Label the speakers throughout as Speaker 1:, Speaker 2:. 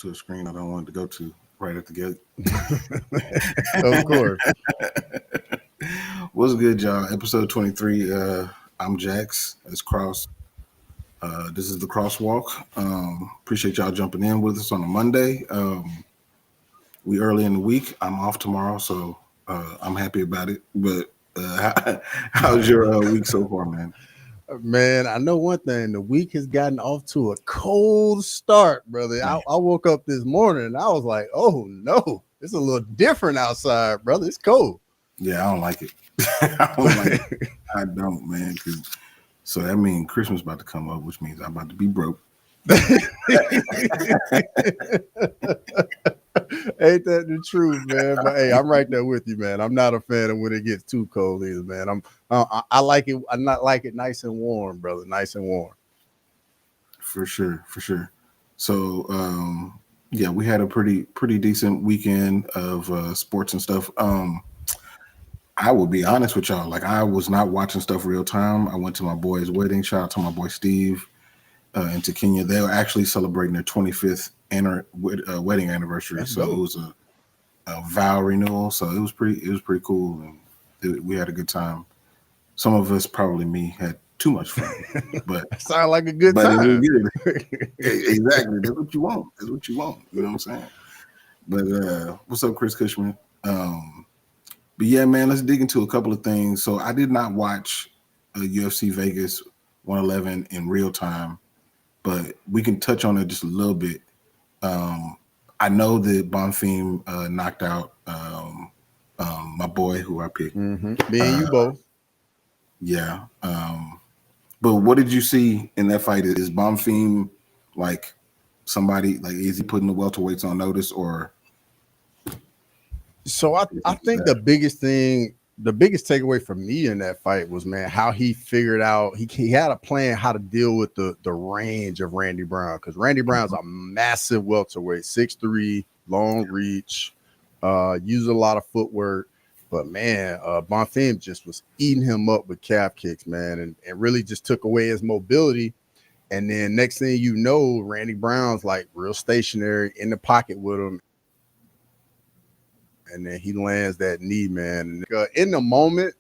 Speaker 1: to a screen I don't want it to go to right at the gate.
Speaker 2: Of course.
Speaker 1: What's good, y'all? Episode 23. I'm Jax. It's Cross. This is the Crosswalk. Appreciate y'all jumping in with us on a Monday. We early in the week. I'm off tomorrow, so I'm happy about it. But how's your week so far, man?
Speaker 2: Man, I know one thing. The week has gotten off to a cold start, brother. I woke up this morning and I was like, oh no, it's a little different outside, brother. It's cold.
Speaker 1: Yeah, I don't like it. I don't like it. I don't, man. So that means Christmas about to come up, which means I'm about to be broke.
Speaker 2: Ain't that the truth, man? But hey, I'm right there with you, man. I'm not a fan of when it gets too cold either, man. I like it. I not like it nice and warm, brother. Nice and warm.
Speaker 1: For sure. So yeah, we had a pretty decent weekend of sports and stuff. I will be honest with y'all. Like, I was not watching stuff real time. I went to my boy's wedding. Shout out to my boy Steve into Kenya. They were actually celebrating their 25th wedding anniversary.
Speaker 2: That's
Speaker 1: so
Speaker 2: dope.
Speaker 1: It was a vow renewal. So it was pretty cool, and we had a good time. Some of us, probably me, had too much fun, but
Speaker 2: sound like a good
Speaker 1: but it was
Speaker 2: time.
Speaker 1: good. Exactly. That's what you want. You know what I'm saying? But what's up, Chris Cushman? But yeah, man, let's dig into a couple of things. So I did not watch UFC Vegas 111 in real time, but we can touch on it just a little bit. I know that Bonfim knocked out my boy, who I picked.
Speaker 2: Mm-hmm. Me and you both.
Speaker 1: Yeah. But what did you see in that fight? Is Bonfim like somebody, like, is he putting the welterweights on notice, or?
Speaker 2: So I think the biggest takeaway for me in that fight was, man, how he figured out he had a plan how to deal with the range of Randy Brown, because Randy Brown's a massive welterweight, 6'3", long reach, uses a lot of footwork. But man, Bonfim just was eating him up with calf kicks, man, and really just took away his mobility. And then next thing you know, Randy Brown's like real stationary in the pocket with him. And then he lands that knee, man. In the moment,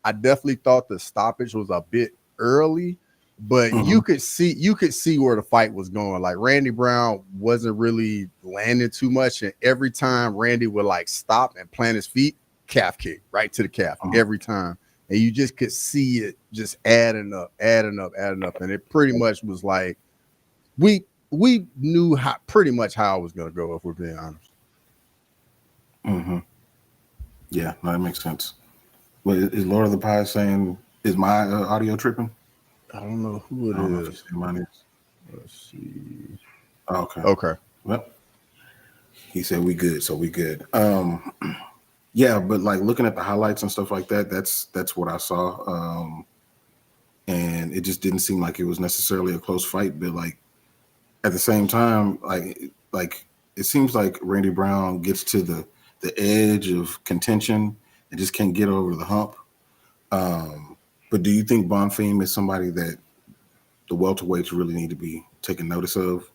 Speaker 2: I definitely thought the stoppage was a bit early, but you could see where the fight was going. Like, Randy Brown wasn't really landing too much, and every time Randy would like stop and plant his feet, calf kick right to the calf every time, and you just could see it just adding up, and it pretty much was like we knew pretty much how it was going to go, if we're being honest.
Speaker 1: Mm-hmm. Yeah, no, that makes sense. But is Lord of the Pies saying, is my audio tripping?
Speaker 2: I don't know who it is.
Speaker 1: Mine is.
Speaker 2: Let's see.
Speaker 1: Okay. Well, he said we good, so we good. Yeah, but like looking at the highlights and stuff like that, that's what I saw. And it just didn't seem like it was necessarily a close fight, but like at the same time, like it seems like Randy Brown gets to the edge of contention and just can't get over the hump. But do you think Bonfim is somebody that the welterweights really need to be taking notice of?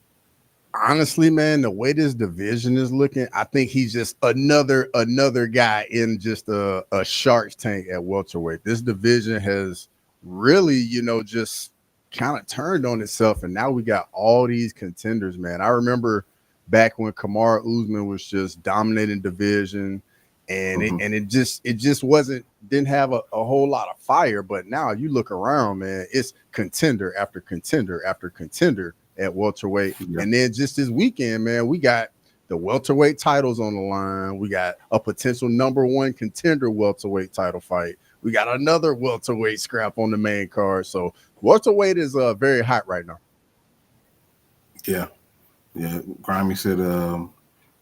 Speaker 2: Honestly, man, the way this division is looking, I think he's just another guy in just a Shark's Tank at welterweight. This division has really, just kind of turned on itself, and now we got all these contenders, man. I remember back when Kamaru Usman was just dominating division, and it just didn't have a whole lot of fire. But now you look around, man, it's contender after contender after contender at welterweight. Yeah. And then just this weekend, man, we got the welterweight titles on the line. We got a potential number one contender welterweight title fight. We got another welterweight scrap on the main card. So welterweight is very hot right now.
Speaker 1: Yeah. Grimy said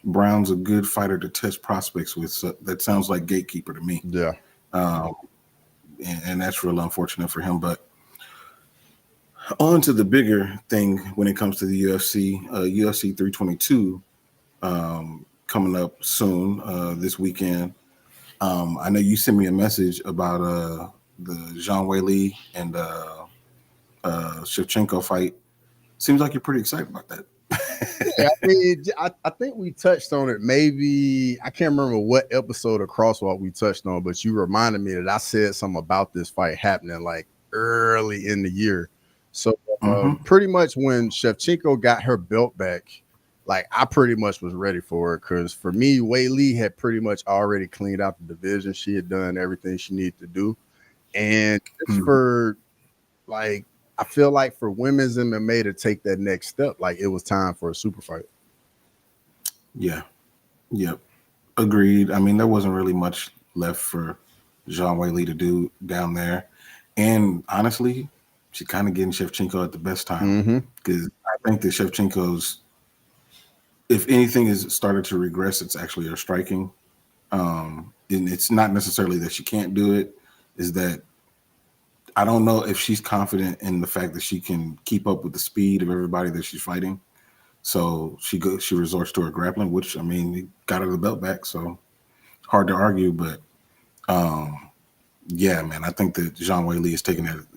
Speaker 1: Brown's a good fighter to test prospects with. So that sounds like gatekeeper to me.
Speaker 2: Yeah.
Speaker 1: And that's real unfortunate for him. But on to the bigger thing when it comes to the UFC, UFC 322 coming up soon this weekend. I know you sent me a message about the Zhang Weili and Shevchenko fight. Seems like you're pretty excited about that.
Speaker 2: Yeah, I mean, I think we touched on it. Maybe I can't remember what episode of Crosswalk we touched on, but you reminded me that I said something about this fight happening like early in the year. So pretty much when Shevchenko got her belt back, like I pretty much was ready for it because for me, Wei Lee had pretty much already cleaned out the division. She had done everything she needed to do, and just for like I feel like for women's MMA to take that next step, like it was time for a super fight.
Speaker 1: Yeah. Yep. Agreed. I mean, there wasn't really much left for Jean Weili to do down there. And honestly, she kind of getting Shevchenko at the best time because I think that Shevchenko's, if anything, has started to regress. It's actually her striking. And it's not necessarily that she can't do it, is that I don't know if she's confident in the fact that she can keep up with the speed of everybody that she's fighting. So she resorts to her grappling, which I mean, it got her the belt back, so hard to argue. But yeah, man, I think that Zhang Weili is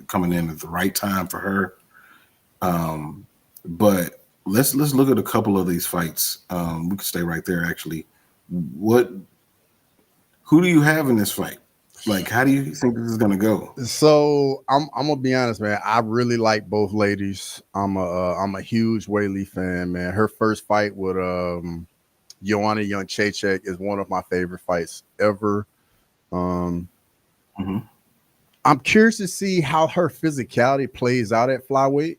Speaker 1: coming in at the right time for her. But let's look at a couple of these fights. We could stay right there. Actually, who do you have in this fight? Like, how do you think this is gonna go?
Speaker 2: So I'm gonna be honest, man. I really like both ladies. I'm a huge Wei Lee fan, man. Her first fight with Joanna Jędrzejczyk is one of my favorite fights ever. Um, I'm curious to see how her physicality plays out at flyweight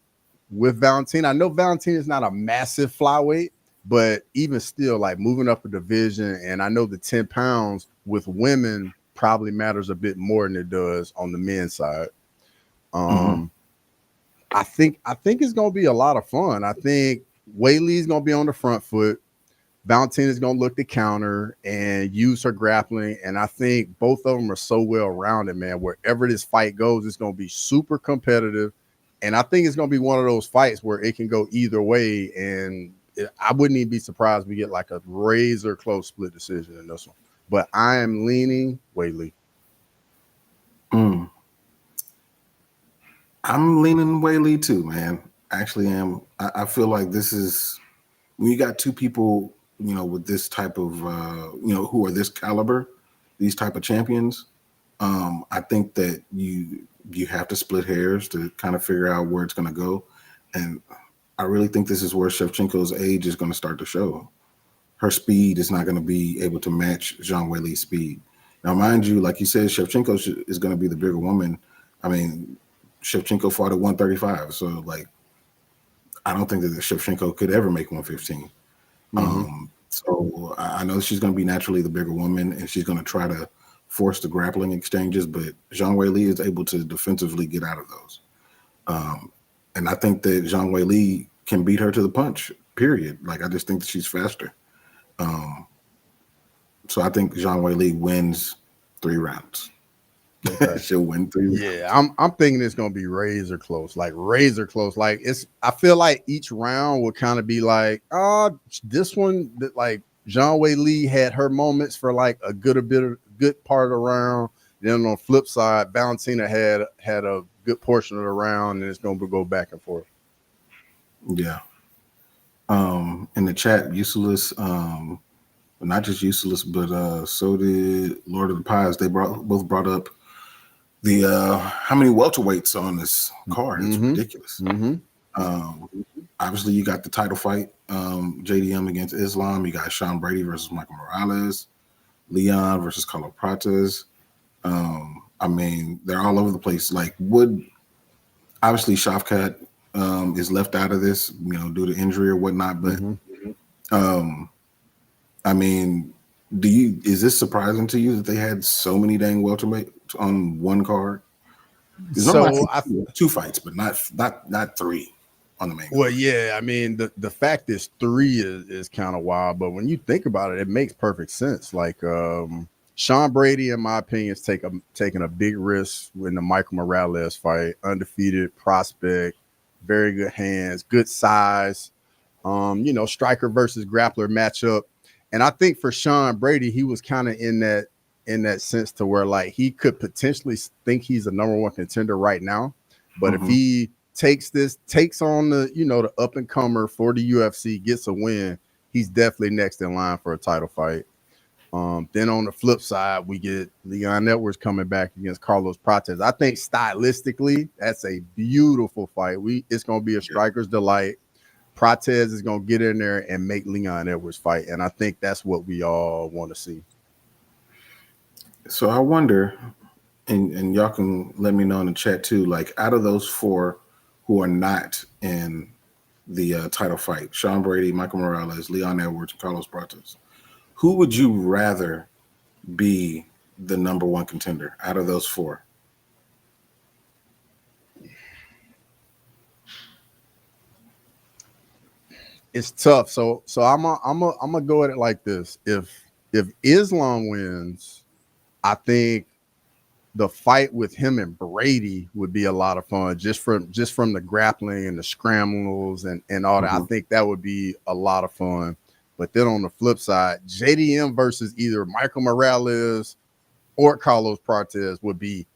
Speaker 2: with Valentina. I know Valentina is not a massive flyweight, but even still, like moving up a division, and I know the 10 pounds with women probably matters a bit more than it does on the men's side. I think it's gonna be a lot of fun. I think Wei Lee's gonna be on the front foot. Valentina's gonna look to counter and use her grappling. And I think both of them are so well rounded, man. Wherever this fight goes, it's gonna be super competitive. And I think it's gonna be one of those fights where it can go either way. And I wouldn't even be surprised if we get like a razor close split decision in this one. But I am leaning Wei Lee.
Speaker 1: I'm leaning Wei Lee too, man. I actually am. I feel like this is when you got two people, with this type of, who are this caliber, these type of champions. I think that you have to split hairs to kind of figure out where it's going to go, and I really think this is where Shevchenko's age is going to start to show. Her speed is not going to be able to match Zhang Weili's speed. Now, mind you, like you said, Shevchenko is going to be the bigger woman. I mean, Shevchenko fought at 135, so like I don't think that Shevchenko could ever make 115. So I know she's going to be naturally the bigger woman, and she's going to try to force the grappling exchanges, but Zhang Weili is able to defensively get out of those. And I think that Zhang Weili can beat her to the punch, period. Like, I just think that she's faster. So I think Zhang Weili wins 3 rounds. Okay. She'll win 3 rounds.
Speaker 2: Yeah, I'm thinking it's gonna be razor close. Like I feel like each round will kind of be like, this one that like Zhang Weili had her moments for like a good part of the round. Then on the flip side, Valentina had a good portion of the round, and it's gonna go back and forth.
Speaker 1: Yeah. In the chat, useless, not just useless, but so did Lord of the Pies. They both brought up the how many welterweights on this card. It's ridiculous. Obviously, you got the title fight, JDM against Islam. You got Sean Brady versus Michael Morales, Leon versus Carlo Prates. I mean, they're all over the place. Like, obviously Shavkat is left out of this, due to injury or whatnot. But I mean, is this surprising to you that they had so many dang welterweights on one card? So 2 fights, but not 3 on the main card.
Speaker 2: Well, yeah, I mean the fact is 3 is kind of wild, but when you think about it, it makes perfect sense. Like Sean Brady, in my opinion, is taking a big risk in the Michael Morales fight. Undefeated prospect, very good hands, good size. Striker versus grappler matchup. And I think for Sean Brady, he was kind of in that sense to where like he could potentially think he's a number 1 contender right now. But if he takes on the the up and comer for the UFC, gets a win, he's definitely next in line for a title fight. Then on the flip side, we get Leon Edwards coming back against Carlos Prates. I think stylistically, that's a beautiful fight. It's gonna be a striker's delight. Prates is gonna get in there and make Leon Edwards fight, and I think that's what we all want to see.
Speaker 1: So I wonder, and y'all can let me know in the chat too, like out of those four who are not in the title fight, Sean Brady, Michael Morales, Leon Edwards, and Carlos Prates, who would you rather be the number one contender out of those four?
Speaker 2: It's tough. So I'm gonna go at it like this. If Islam wins, I think the fight with him and Brady would be a lot of fun, just from the grappling and the scrambles and all that. I think that would be a lot of fun. But then on the flip side, JDM versus either Michael Morales or Carlos Prates would be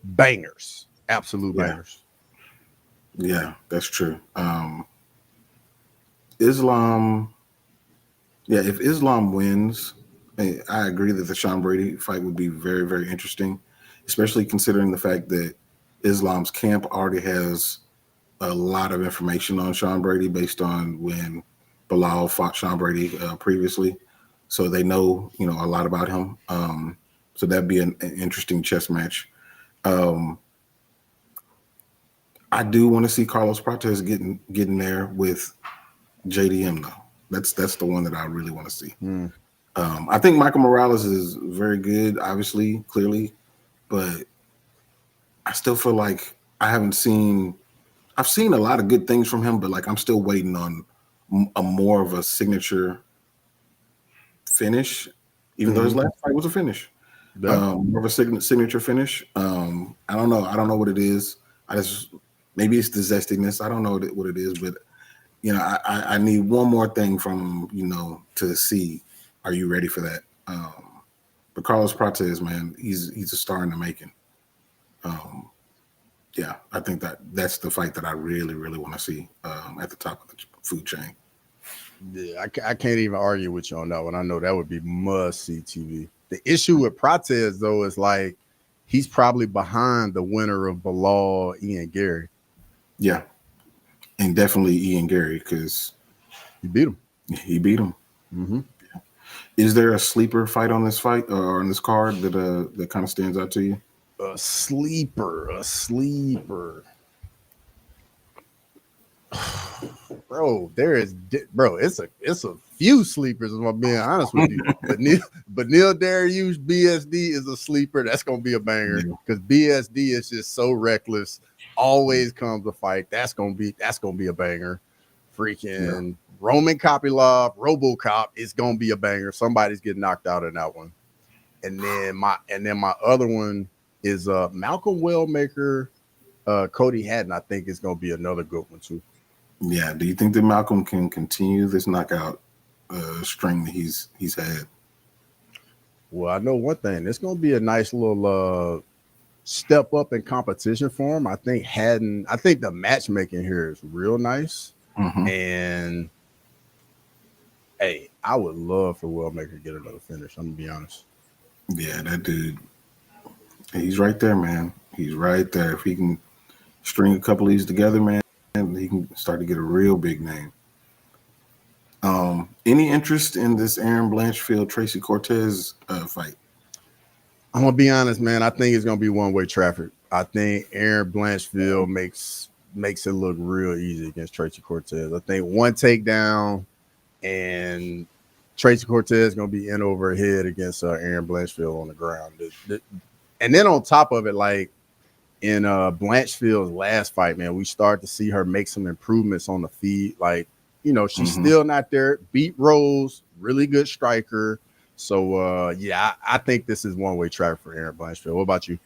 Speaker 2: bangers, absolute bangers.
Speaker 1: Yeah, that's true. Islam, if Islam wins, I agree that the Sean Brady fight would be very, very interesting, especially considering the fact that Islam's camp already has a lot of information on Sean Brady based on when Bilal fought Sean Brady previously. So they know, a lot about him. So that'd be an interesting chess match. I do want to see Carlos Prates getting there with JDM though. That's the one that I really want to see. I think Michael Morales is very good, obviously, clearly, but I still feel like I've seen a lot of good things from him, but like I'm still waiting on a more of a signature finish, even though his last fight was a finish. More of a signature finish. I don't know what it is. Maybe it's the zestiness. I don't know what it is, but I need one more thing from him, to see, are you ready for that? But Carlos Prates, man, he's a star in the making. I think that's the fight that I really, really want to see at the top of the food chain.
Speaker 2: Yeah, I can't even argue with you on that one. I know that would be must-see TV. The issue with Prates, though, is like he's probably behind the winner of Bilal, Ian Gary.
Speaker 1: Yeah, and definitely Ian Gary, because
Speaker 2: he beat him.
Speaker 1: Yeah. Is there a sleeper fight on this fight or on this card that kind of stands out to you?
Speaker 2: A sleeper. Bro, it's a few sleepers, if I'm being honest with you. But Neil Dariush BSD is a sleeper. That's gonna be a banger because BSD is just so reckless. Always comes to fight. That's gonna be a banger. Freaking Roman Kopylov, RoboCop is gonna be a banger. Somebody's getting knocked out in that one. And then my other one is Malcolm Wellmaker, Cody Haddon. I think is gonna be another good one too.
Speaker 1: Yeah. Do you think that Malcolm can continue this knockout string that he's had?
Speaker 2: Well, I know one thing. It's going to be a nice little step up in competition for him. I think the matchmaking here is real nice. And hey, I would love for Wellmaker to get another finish. I'm going to be honest.
Speaker 1: Yeah, that dude, he's right there, man. He's right there. If he can string a couple of these together, man, he can start to get a real big name. Any interest in this Aaron Blanchfield Tracy Cortez fight?
Speaker 2: I'm gonna be honest, man. I think it's gonna be one-way traffic. I think Aaron Blanchfield makes it look real easy against Tracy Cortez. I think one takedown and Tracy Cortez is gonna be in over head against Aaron Blanchfield on the ground. And then on top of it, like in Blanchfield's last fight, man, we start to see her make some improvements on the feet. Like, she's still not there. Beat Rose, really good striker. So, I think this is one-way traffic for Aaron Blanchfield. What about you?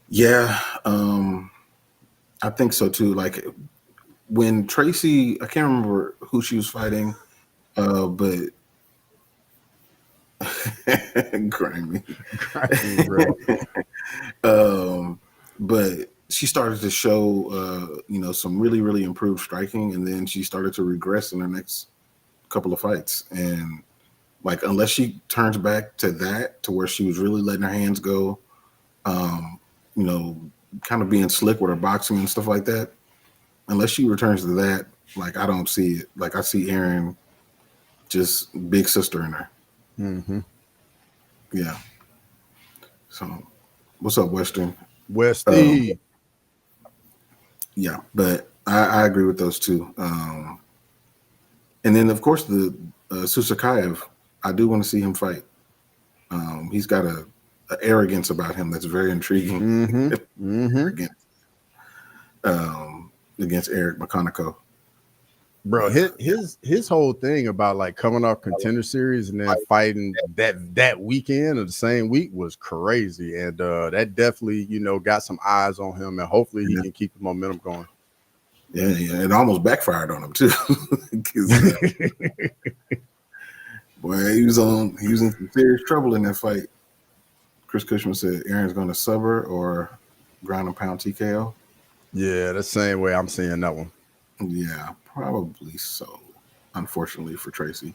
Speaker 1: Yeah, I think so too. Like when Tracy, I can't remember who she was fighting, but grimy,
Speaker 2: bro.
Speaker 1: But she started to show, some really, really improved striking, and then she started to regress in her next couple of fights. And like, unless she turns back to that, to where she was really letting her hands go, um, kind of being slick with her boxing and stuff like that, unless she returns to that, like, I don't see it. Like, I see Erin just big sister in her.
Speaker 2: Mm-hmm.
Speaker 1: Yeah. So, what's up, Western?
Speaker 2: Westy.
Speaker 1: Yeah, but I agree with those two. And then, of course, the Susakayev, I do want to see him fight. He's got a arrogance about him that's very intriguing.
Speaker 2: Mm-hmm.
Speaker 1: Against Eric McConaughey.
Speaker 2: Bro, his whole thing about like coming off Contender Series and then fighting that weekend of the same week was crazy, and that definitely got some eyes on him, and hopefully he can keep the momentum going.
Speaker 1: Yeah, it almost backfired on him too. Boy, he was in some serious trouble in that fight. Chris Cushman said Aaron's going to sub her or ground and pound TKO.
Speaker 2: Yeah, the same way I'm seeing that one.
Speaker 1: Yeah, probably so. Unfortunately for Tracy.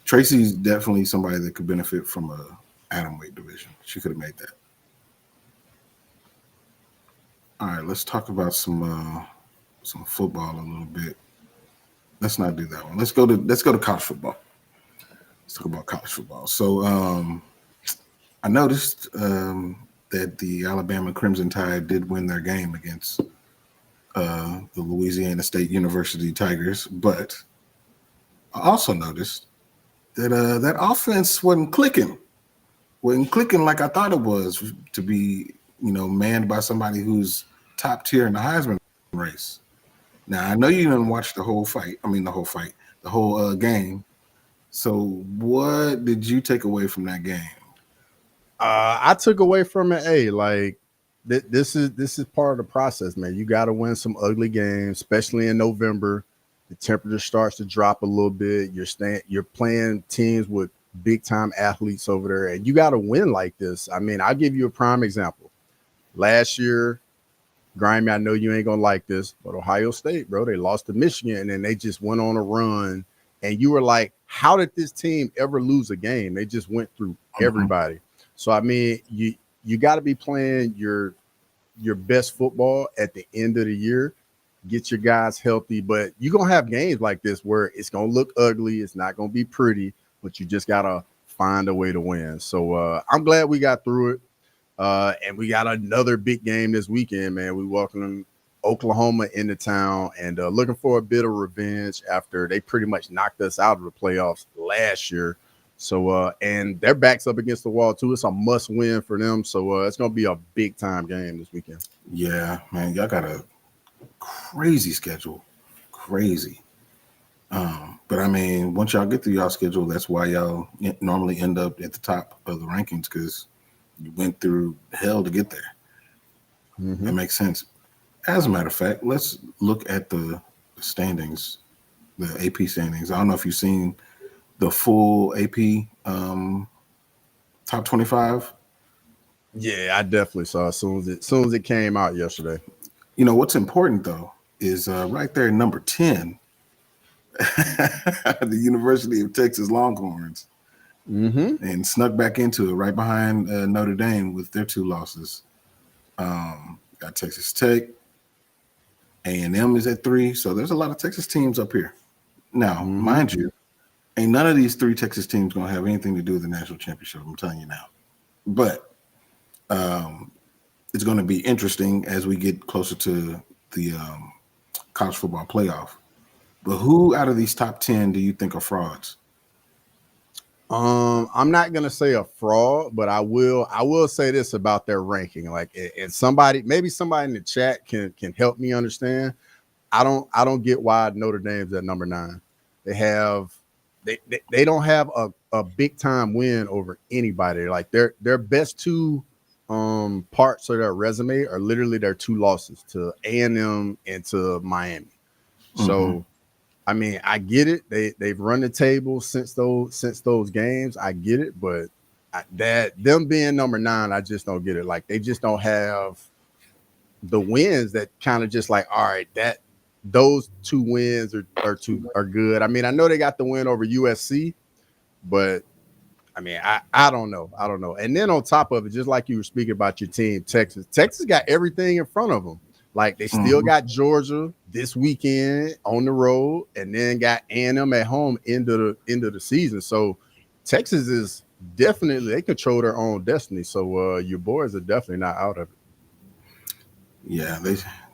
Speaker 1: Tracy's definitely somebody that could benefit from a atomweight division. She could have made that. All right, let's talk about some football a little bit. Let's not do that one. Let's go to college football. Let's talk about college football. So I noticed that the Alabama Crimson Tide did win their game against the Louisiana State University Tigers, but I also noticed that that offense wasn't clicking like I thought it was, to be manned by somebody who's top tier in the Heisman race. Now I know you didn't watch the whole game. So what did you take away from that game?
Speaker 2: I took away from it, like this is part of the process, man. You got to win some ugly games, especially in November. The temperature starts to drop a little bit. You're playing teams with big time athletes over there, and you got to win like this. I mean, I'll give you a prime example. Last year, Grimy, I know you ain't gonna like this, but Ohio State, bro, they lost to Michigan and they just went on a run. And you were like, how did this team ever lose a game? They just went through everybody. So I mean, you got to be playing your best football at the end of the year. Get your guys healthy, but you're gonna have games like this where it's gonna look ugly. It's not gonna be pretty, but you just gotta find a way to win. So I'm glad we got through it. And we got another big game this weekend, man. We welcome Oklahoma into town and looking for a bit of revenge after they pretty much knocked us out of the playoffs last year. So, and their back's up against the wall too. It's a must win for them. So it's going to be a big time game this weekend.
Speaker 1: Yeah, man, y'all got a crazy schedule. Crazy. But I mean, once y'all get through y'all schedule, that's why y'all normally end up at the top of the rankings, because you went through hell to get there. That makes sense. As a matter of fact, let's look at the standings, the AP standings. I don't know if you've seen the full AP top 25.
Speaker 2: Yeah, I definitely saw as soon as it came out yesterday.
Speaker 1: You know what's important though is right there, number 10, the University of Texas Longhorns, and snuck back into it right behind Notre Dame with their 2 losses. Got Texas Tech. A&M is at 3, so there's a lot of Texas teams up here. Now, mind you, ain't none of these 3 Texas teams going to have anything to do with the national championship, I'm telling you now. But it's going to be interesting as we get closer to the college football playoff. But who out of these top 10 do you think are frauds?
Speaker 2: I'm not gonna say a fraud, but I will say this about their ranking. Like, and maybe somebody in the chat can help me understand. I don't get why Notre Dame's at number 9. They don't have a big time win over anybody. Like their best 2 parts of their resume are literally their 2 losses to A&M and to Miami. So I mean, I get it. They've run the table since those games. I get it, but that them being number 9, I just don't get it. Like, they just don't have the wins that kind of just like, all right, that those 2 wins are good. I mean, I know they got the win over USC, but I mean, I don't know. I don't know. And then on top of it, just like you were speaking about your team, Texas got everything in front of them. Like they still got Georgia this weekend on the road, and then got A&M at home into the season. So Texas is definitely, they control their own destiny. So your boys are definitely not out of it.
Speaker 1: Yeah,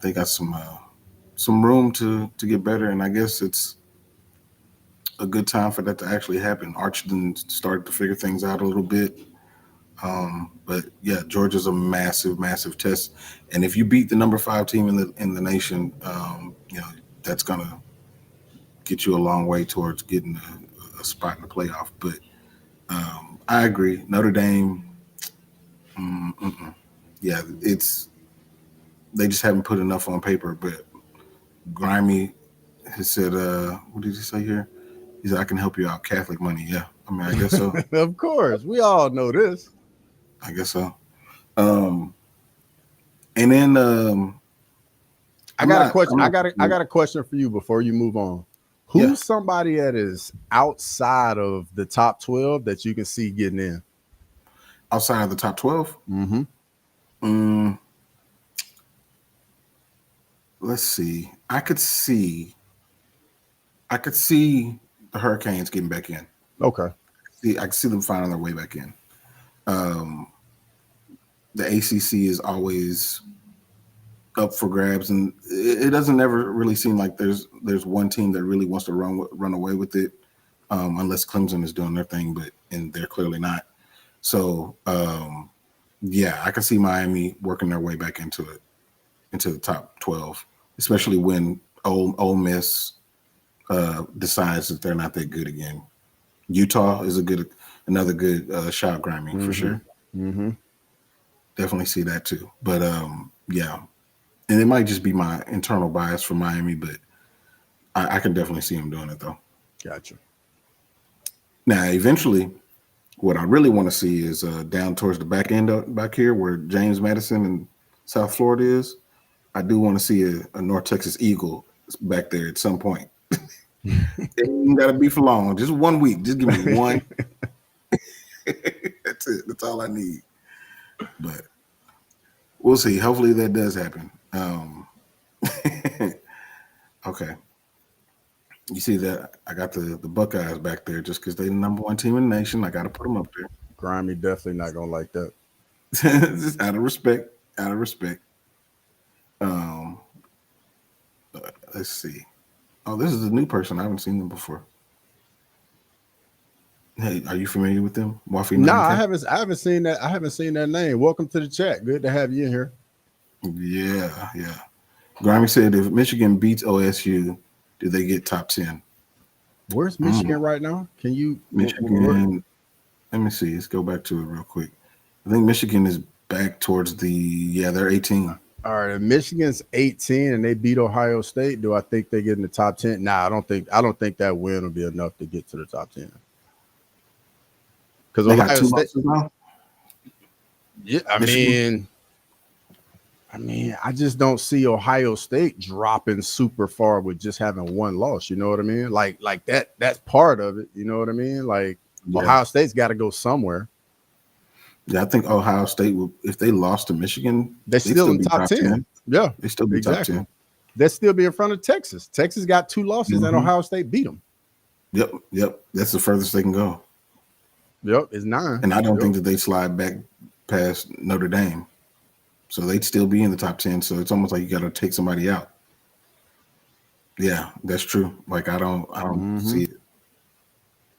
Speaker 1: they got some room to get better, and I guess it's a good time for that to actually happen. Archden started to figure things out a little bit. But yeah, Georgia's a massive test, and if you beat the number 5 team in the nation, that's gonna get you a long way towards getting a spot in the playoff. But I agree, Notre Dame. Yeah, they just haven't put enough on paper. But Grimy has said, what did he say here? He said, "I can help you out, Catholic money." Yeah, I mean, I guess so.
Speaker 2: Of course, we all know this.
Speaker 1: I guess so. And then
Speaker 2: I got a question. I got a question for you before you move on. Who's somebody that is outside of the top 12 that you can see getting in?
Speaker 1: Outside of the top 12? Let's see. I could see the Hurricanes getting back in.
Speaker 2: Okay.
Speaker 1: I can see them finding their way back in. The ACC is always up for grabs, and it doesn't ever really seem like there's one team that really wants to run away with it, unless Clemson is doing their thing, and they're clearly not. So yeah, I can see Miami working their way back into the top 12, especially when Ole Miss decides that they're not that good again. Utah is another good shot, Grimy, for sure. Definitely see that too. But yeah, and it might just be my internal bias for Miami, but I can definitely see them doing it though.
Speaker 2: Gotcha.
Speaker 1: Now, eventually, what I really want to see is down towards the back end back here where James Madison and South Florida is. I do want to see a North Texas Eagle back there at some point. It ain't got to be for long. Just 1 week. Just give me one. That's it. That's all I need. But we'll see. Hopefully that does happen. Okay. You see that I got the Buckeyes back there just because they're the number 1 team in the nation. I got to put them up there.
Speaker 2: Grimy definitely not gonna like that.
Speaker 1: Just out of respect. Let's see. Oh, this is a new person. I haven't seen them before. Hey, are you familiar with them?
Speaker 2: No, I haven't seen that. I haven't seen that name. Welcome to the chat. Good to have you in here.
Speaker 1: Yeah. Grimy said, if Michigan beats OSU, do they get top 10?
Speaker 2: Where's Michigan right now? Can you
Speaker 1: Michigan? Let me see. Let's go back to it real quick. I think Michigan is back towards they're 18.
Speaker 2: All right, if Michigan's 18 and they beat Ohio State, do I think they get in the top 10? Nah, I don't think that win will be enough to get to the top 10. Because Ohio State now? Yeah, I mean, I just don't see Ohio State dropping super far with just having one loss. You know what I mean? Like that's part of it. You know what I mean? Like Ohio State's got to go somewhere.
Speaker 1: Yeah, I think Ohio State will. If they lost to Michigan,
Speaker 2: they'd still in top 10. Yeah,
Speaker 1: they still be top 10.
Speaker 2: They'd still be in front of Texas. Texas got 2 losses, and Ohio State beat them.
Speaker 1: Yep. That's the furthest they can go.
Speaker 2: Yep, it's 9.
Speaker 1: And I don't think that they slide back past Notre Dame. So they'd still be in the top 10. So it's almost like you got to take somebody out. Yeah, that's true. Like I don't see it.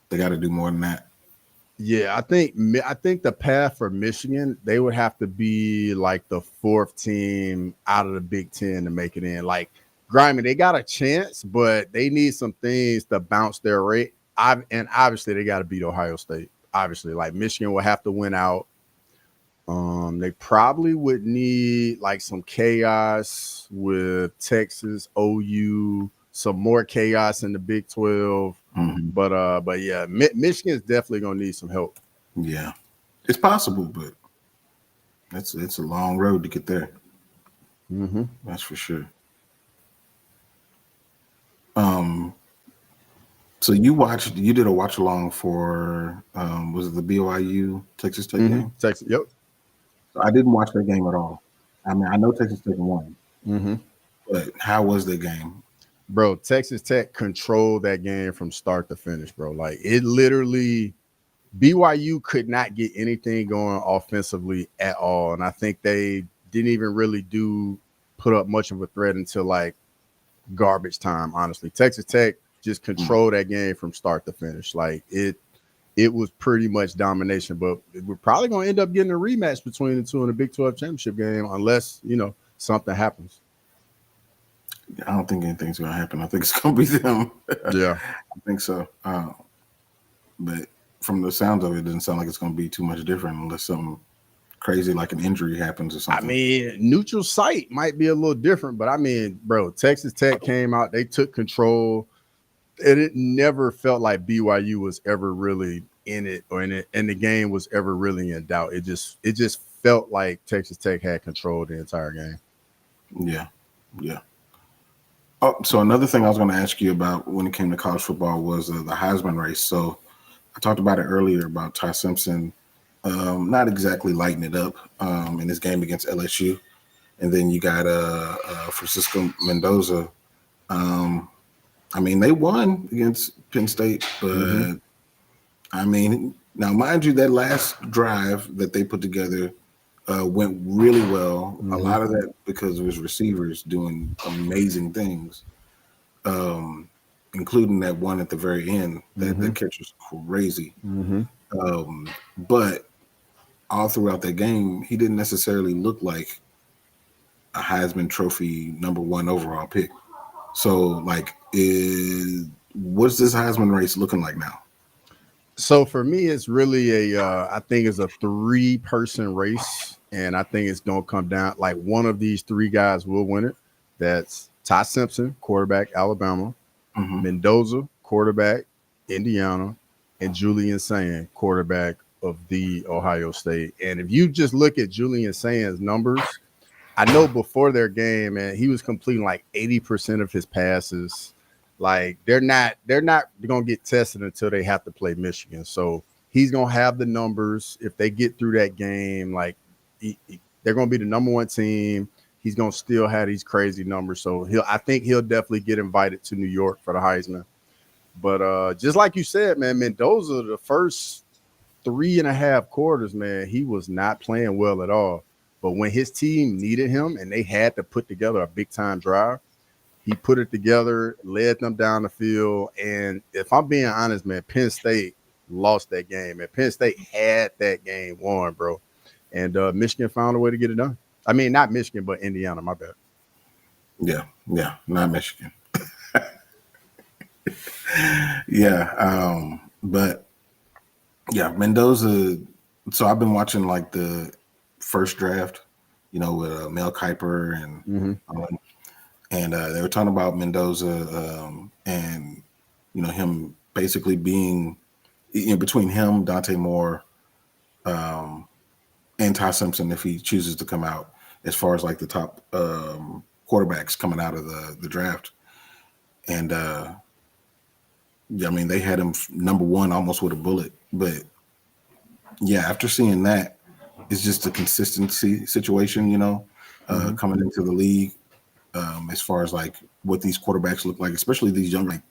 Speaker 1: They got to do more than that.
Speaker 2: Yeah, I think the path for Michigan, they would have to be like the 4th team out of the Big Ten to make it in. Like Grimy, they got a chance, but they need some things to bounce their rate. And obviously they got to beat Ohio State. Obviously, like Michigan will have to win out. They probably would need like some chaos with Texas, OU, some more chaos in the Big 12. But yeah, Michigan is definitely gonna need some help.
Speaker 1: Yeah, it's possible, but it's a long road to get there.
Speaker 2: Mm-hmm.
Speaker 1: That's for sure. So you did a watch along for was it the BYU Texas Tech
Speaker 2: Mm-hmm.
Speaker 1: game?
Speaker 2: Texas. Yep.
Speaker 1: So I didn't watch that game at all. I mean, I know Texas Tech won,
Speaker 2: Mm-hmm.
Speaker 1: but how was the game?
Speaker 2: Bro, Texas Tech controlled that game from start to finish, bro. Like it literally, BYU could not get anything going offensively at all. And I think they didn't even really put up much of a threat until like garbage time, honestly. Texas Tech just controlled that game from start to finish. Like it was pretty much domination, but we're probably going to end up getting a rematch between the two in the Big 12 championship game unless, something happens.
Speaker 1: I don't think anything's gonna happen. I think it's gonna be them.
Speaker 2: Yeah.
Speaker 1: I think so. But from the sound of it, it doesn't sound like it's gonna be too much different unless something crazy like an injury happens or
Speaker 2: I
Speaker 1: something.
Speaker 2: mean, neutral site might be a little different, but I mean, bro, Texas Tech came out, they took control, and it never felt like BYU was ever really in it or in it, and the game was ever really in doubt. It just felt like Texas Tech had control the entire game.
Speaker 1: Yeah, yeah. Oh, so another thing I was going to ask you about when it came to college football was the Heisman race. So I talked about it earlier about Ty Simpson, not exactly lighting it up in his game against LSU, and then you got Francisco Mendoza. I mean, they won against Penn State, but I mean, now mind you, that last drive that they put together went really well. A lot of that because of his receivers doing amazing things, including that one at the very end. That catch was crazy. But all throughout that game, he didn't necessarily look like a Heisman Trophy #1 overall pick. So, like, what's this Heisman race looking like now?
Speaker 2: So for me, it's really I think it's a 3-person race, and I think it's gonna come down like one of these 3 guys will win it. That's Ty Simpson, quarterback, Alabama,
Speaker 1: Mm-hmm.
Speaker 2: Mendoza, quarterback, Indiana, and Julian Sand, quarterback of the Ohio State. And if you just look at Julian Sand's numbers, I know before their game, man, he was completing like 80% of his passes. Like they're not gonna get tested until they have to play Michigan. So he's gonna have the numbers if they get through that game. Like they're gonna be the #1 team. He's gonna still have these crazy numbers. So I think he'll definitely get invited to New York for the Heisman. But just like you said, man, Mendoza, the first 3.5 quarters, man, he was not playing well at all. But when his team needed him and they had to put together a big time drive, he put it together, led them down the field. And if I'm being honest, man, Penn State lost that game. And Penn State had that game won, bro. And Michigan found a way to get it done. I mean, not Michigan, but Indiana, my bad.
Speaker 1: Yeah, not Michigan. Yeah, but yeah, Mendoza. So I've been watching like the first draft, with Mel Kiper and they were talking about Mendoza and him basically being between him, Dante Moore, and Ty Simpson if he chooses to come out as far as like the top quarterbacks coming out of the draft. And yeah, I mean they had him #1 almost with a bullet, but yeah, after seeing that, it's just a consistency situation, coming into the league as far as like what these quarterbacks look like, especially these young like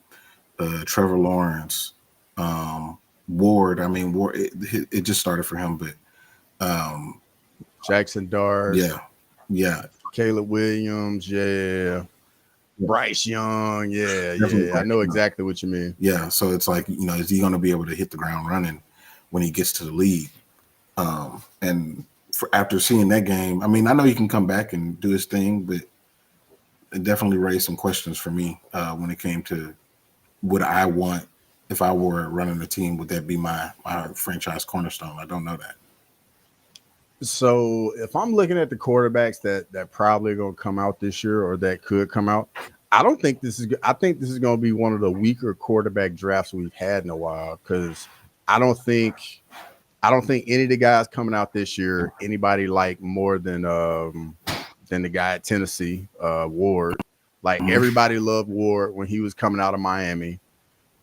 Speaker 1: Trevor Lawrence, Ward. I mean, Ward. It just started for him, but
Speaker 2: Jackson Dart,
Speaker 1: yeah,
Speaker 2: Caleb Williams, yeah. Bryce Young, yeah. I know exactly what you mean.
Speaker 1: Yeah, so it's like, is he going to be able to hit the ground running when he gets to the league? And after seeing that game, I mean, I know he can come back and do his thing, but it definitely raised some questions for me when it came to would I want, if I were running the team, would that be my franchise cornerstone? I don't know that.
Speaker 2: So if I'm looking at the quarterbacks that probably going to come out this year or that could come out, I think this is going to be one of the weaker quarterback drafts we've had in a while because I don't think any of the guys coming out this year anybody like more than than the guy at Tennessee, Ward. Like everybody loved Ward when he was coming out of Miami.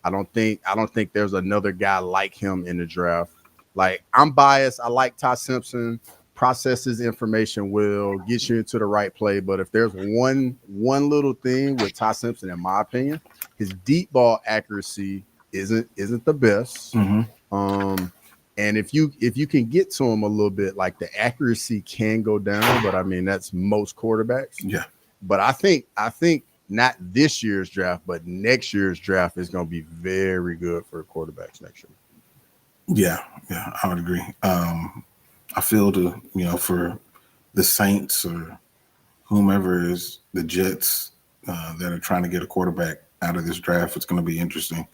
Speaker 2: I don't think there's another guy like him in the draft. Like, I'm biased. I like Ty Simpson, processes information well, gets you into the right play. But if there's one little thing with Ty Simpson, in my opinion, his deep ball accuracy isn't the best. And if you can get to him a little bit, like, the accuracy can go down, but I mean, that's most quarterbacks.
Speaker 1: Yeah.
Speaker 2: But I think not this year's draft, but next year's draft is going to be very good for quarterbacks next year.
Speaker 1: Yeah, I would agree. I feel for the Saints or whomever is the Jets that are trying to get a quarterback out of this draft, it's going to be interesting.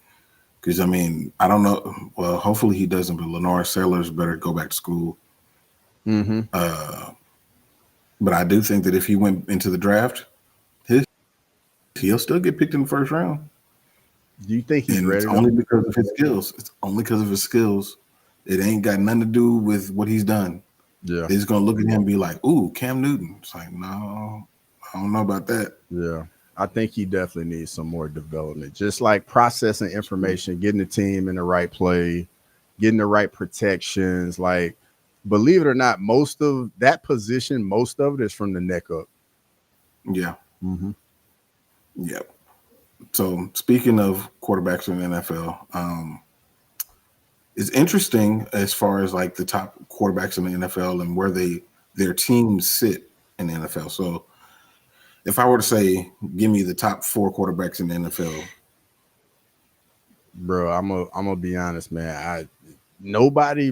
Speaker 1: Because, I mean, I don't know. Well, hopefully he doesn't, but Lenore Sellers better go back to school. But I do think that if he went into the draft, he'll still get picked in the first round.
Speaker 2: Do you think he's ready?
Speaker 1: It's only because of his skills. It's only because of his skills. It ain't got nothing to do with what he's done.
Speaker 2: Yeah.
Speaker 1: They're just going to look at him and be like, ooh, Cam Newton. It's like, no, I don't know about that.
Speaker 2: Yeah. I think he definitely needs some more development. Just like processing information, getting the team in the right play, getting the right protections. Like, believe it or not, most of that position, most of it is from the neck up.
Speaker 1: Yeah. Yep. So speaking of quarterbacks in the NFL, it's interesting as far as like the top quarterbacks in the NFL and where their teams sit in the NFL. So if I were to say, give me the top 4 quarterbacks in the NFL,
Speaker 2: bro, I'm gonna be honest, man. Nobody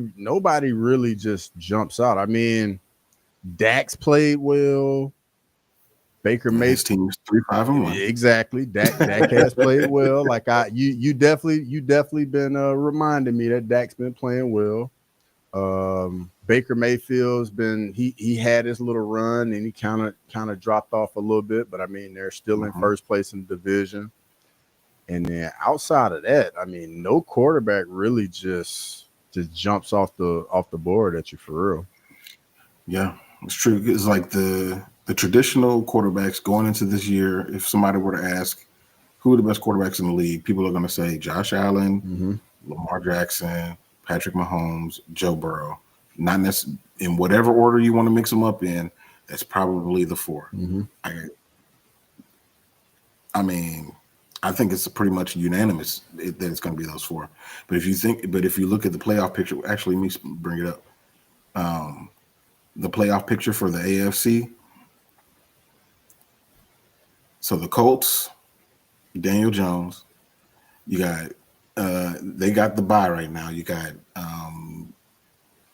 Speaker 2: really just jumps out. I mean, Dak's played well. Baker Mayfield,
Speaker 1: his team's 3-5-1.
Speaker 2: Exactly. Dak has played well. Like, you definitely been reminding me that Dak's been playing well. Baker Mayfield's been he had his little run and he kind of dropped off a little bit, but I mean, they're still in first place in the division. And then outside of that, I mean, no quarterback really just jumps off the board at you for real.
Speaker 1: Yeah, it's true. It's like the traditional quarterbacks going into this year. If somebody were to ask who are the best quarterbacks in the league, people are going to say Josh Allen, Lamar Jackson, Patrick Mahomes, Joe Burrow. Not necessarily in whatever order you want to mix them up in. That's probably the 4. I mean, I think it's pretty much unanimous that it's going to be those 4. But if you look at the playoff picture, actually, let me bring it up. The playoff picture for the AFC. So the Colts, Daniel Jones, you got they got the bye right now. You got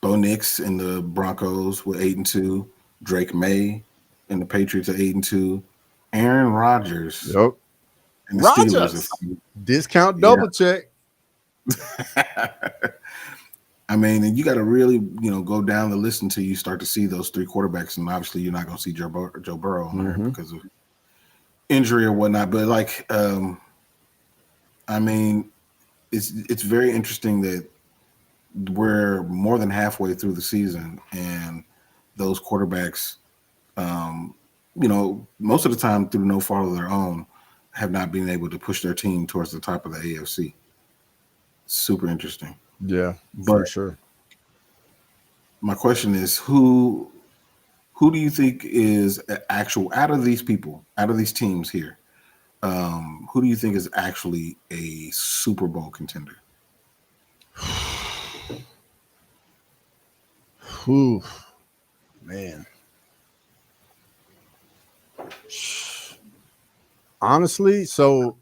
Speaker 1: Bo Nix and the Broncos with 8-2, Drake May and the Patriots at 8-2, Aaron Rodgers.
Speaker 2: Yep.
Speaker 1: And the Steelers
Speaker 2: discount double check.
Speaker 1: I mean, and you got to really, go down the list until you start to see those 3 quarterbacks, and obviously you're not going to see Joe Burrow on there because of injury or whatnot. But like, I mean, it's very interesting that we're more than halfway through the season, and those quarterbacks, most of the time through no fault of their own, have not been able to push their team towards the top of the AFC. Super interesting.
Speaker 2: Yeah,
Speaker 1: but
Speaker 2: for sure.
Speaker 1: My question is, who do you think is actual out of these teams here? Who do you think is actually a Super Bowl contender?
Speaker 2: Ooh, man. Honestly, so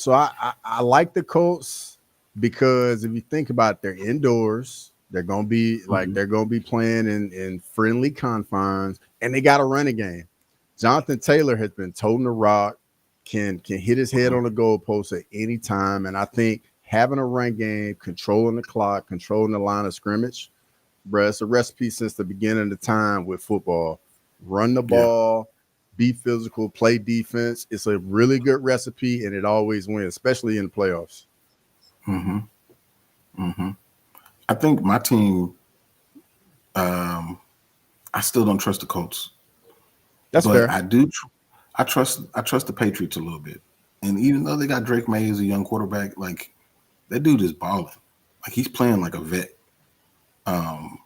Speaker 2: I like the Colts because if you think about it, they're indoors. They're gonna be they're gonna be playing in friendly confines, and they got a running game. Jonathan Taylor has been toting the rock, can hit his head on the goalpost at any time, and I think having a run game, controlling the clock, controlling the line of scrimmage, bro, it's a recipe since the beginning of the time with football. Run the ball, be physical, play defense. It's a really good recipe, and it always wins, especially in the playoffs.
Speaker 1: I think my team, I still don't trust the Colts.
Speaker 2: That's
Speaker 1: but
Speaker 2: fair.
Speaker 1: I trust the Patriots a little bit. And even though they got Drake May as a young quarterback, like that dude is balling. Like he's playing like a vet. Um,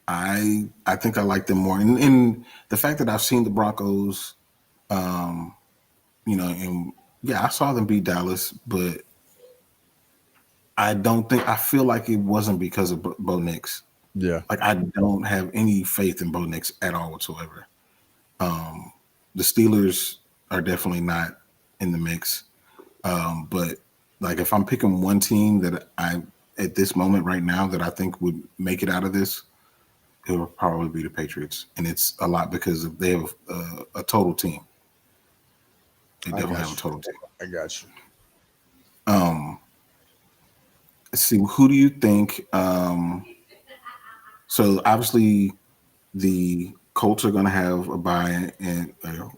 Speaker 1: I think I like them more, and the fact that I've seen the Broncos, um, and yeah, I saw them beat Dallas, but I feel like it wasn't because of Bo Nix.
Speaker 2: Yeah,
Speaker 1: Like I don't have any faith in Bo Nix at all whatsoever. The Steelers are definitely not in the mix. But like if I'm picking one team that I at this moment right now that I think would make it out of this, it would probably be the Patriots, and it's a lot because they have a total team. They
Speaker 2: I
Speaker 1: definitely
Speaker 2: got
Speaker 1: have a
Speaker 2: you.
Speaker 1: total team.
Speaker 2: I got you.
Speaker 1: Um, let's see, who do you think? So obviously, the Colts are going to have a bye and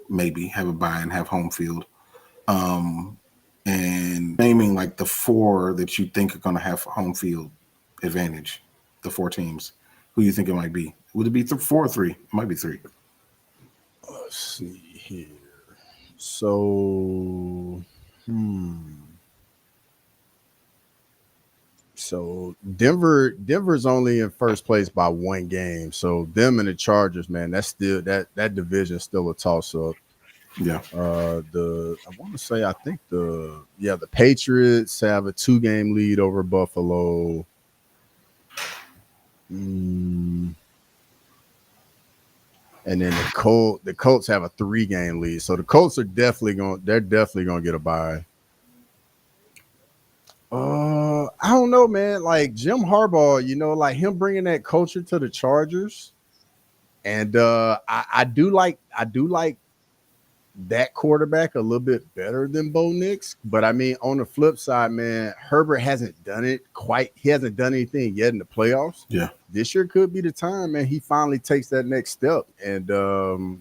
Speaker 1: maybe have a bye and have home field. Um, and naming like the four that you think are going to have home field advantage, the four teams. Who do you think it might be? Would it be four or three? It might be three.
Speaker 2: Let's see here. So, so Denver's only in first place by one game. So them and the Chargers, man, that's still that division still a toss up.
Speaker 1: Yeah.
Speaker 2: I want to say I think the Patriots have a 2-game lead over Buffalo. And then the Colts have a 3-game lead. So the Colts are definitely gonna get a bye. I don't know, man. Like Jim Harbaugh, like him bringing that culture to the Chargers, and I do like that quarterback a little bit better than Bo Nix. But I mean, on the flip side, man, Herbert hasn't done it quite. He hasn't done anything yet in the playoffs.
Speaker 1: Yeah.
Speaker 2: This year could be the time, man. He finally takes that next step and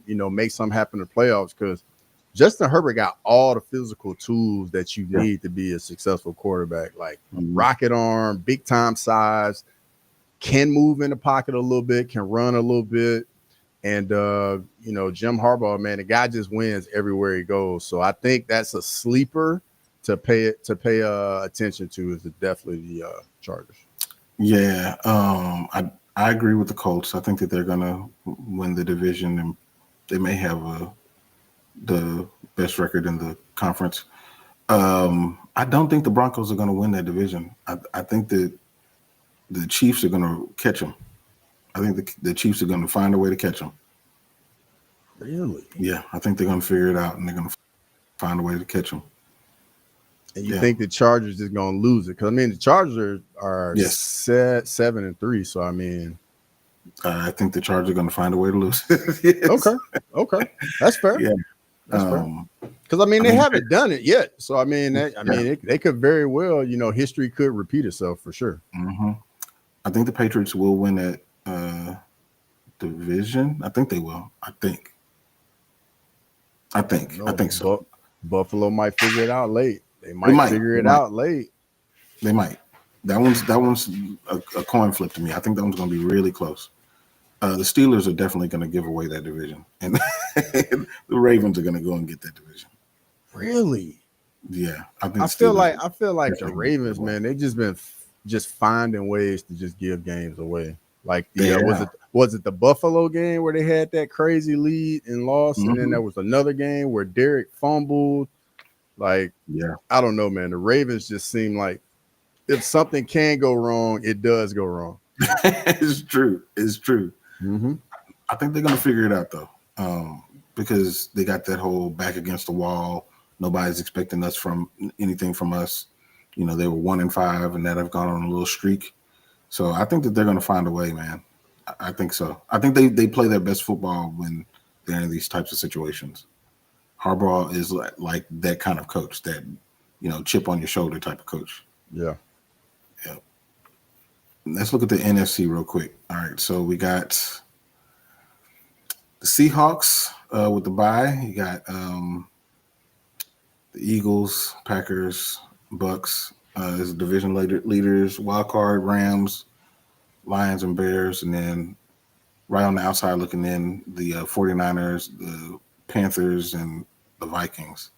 Speaker 2: makes something happen in the playoffs because Justin Herbert got all the physical tools that you need to be a successful quarterback, like a rocket arm, big time size, can move in the pocket a little bit, can run a little bit. And Jim Harbaugh, man, the guy just wins everywhere he goes. So I think that's a sleeper to pay attention to is definitely the Chargers.
Speaker 1: Yeah. I agree with the Colts. I think that they're gonna win the division and they may have the best record in the conference. I don't think the Broncos are going to win that division. I think that the Chiefs are going to catch them. I think the Chiefs are going to find a way to catch them.
Speaker 2: Really?
Speaker 1: Yeah, I think they're going to figure it out and they're going to find a way to catch them.
Speaker 2: And you think the Chargers is going to lose it? Because I mean, the Chargers are
Speaker 1: yes.
Speaker 2: 7-3. So I mean,
Speaker 1: I think the Chargers are going to find a way to lose.
Speaker 2: Yes. Okay, that's fair.
Speaker 1: Yeah,
Speaker 2: that's fair. Because I mean, they haven't done it yet. So I mean, they could very well, history could repeat itself for sure.
Speaker 1: Mm-hmm. I think the Patriots will win that division. I think they will. I think so.
Speaker 2: Buffalo might figure it out late. They might figure it out late.
Speaker 1: They might. That one's a coin flip to me. I think that one's going to be really close. The Steelers are definitely going to give away that division, and the Ravens are going to go and get that division.
Speaker 2: Really?
Speaker 1: Yeah,
Speaker 2: I feel like the Ravens, man, they just been finding ways to just give games away. Like was it the Buffalo game where they had that crazy lead and lost, and then there was another game where Derek fumbled. Like, I don't know, man. The Ravens just seem like if something can go wrong, it does go wrong.
Speaker 1: It's true.
Speaker 2: Mm-hmm.
Speaker 1: I think they're going to figure it out though, because they got that whole back against the wall. Nobody's expecting anything from us. They were 1-5 and that have gone on a little streak. So I think that they're going to find a way, man. I think so. I think they play their best football when they're in these types of situations. Harbaugh is like that kind of coach, that chip on your shoulder type of coach.
Speaker 2: Yeah.
Speaker 1: Let's look at the NFC real quick. All right, so we got the Seahawks with the bye. You got the Eagles, Packers, Bucks as division leaders, wild card, Rams, Lions, and Bears, and then right on the outside looking in, the 49ers, the Panthers, and the Vikings.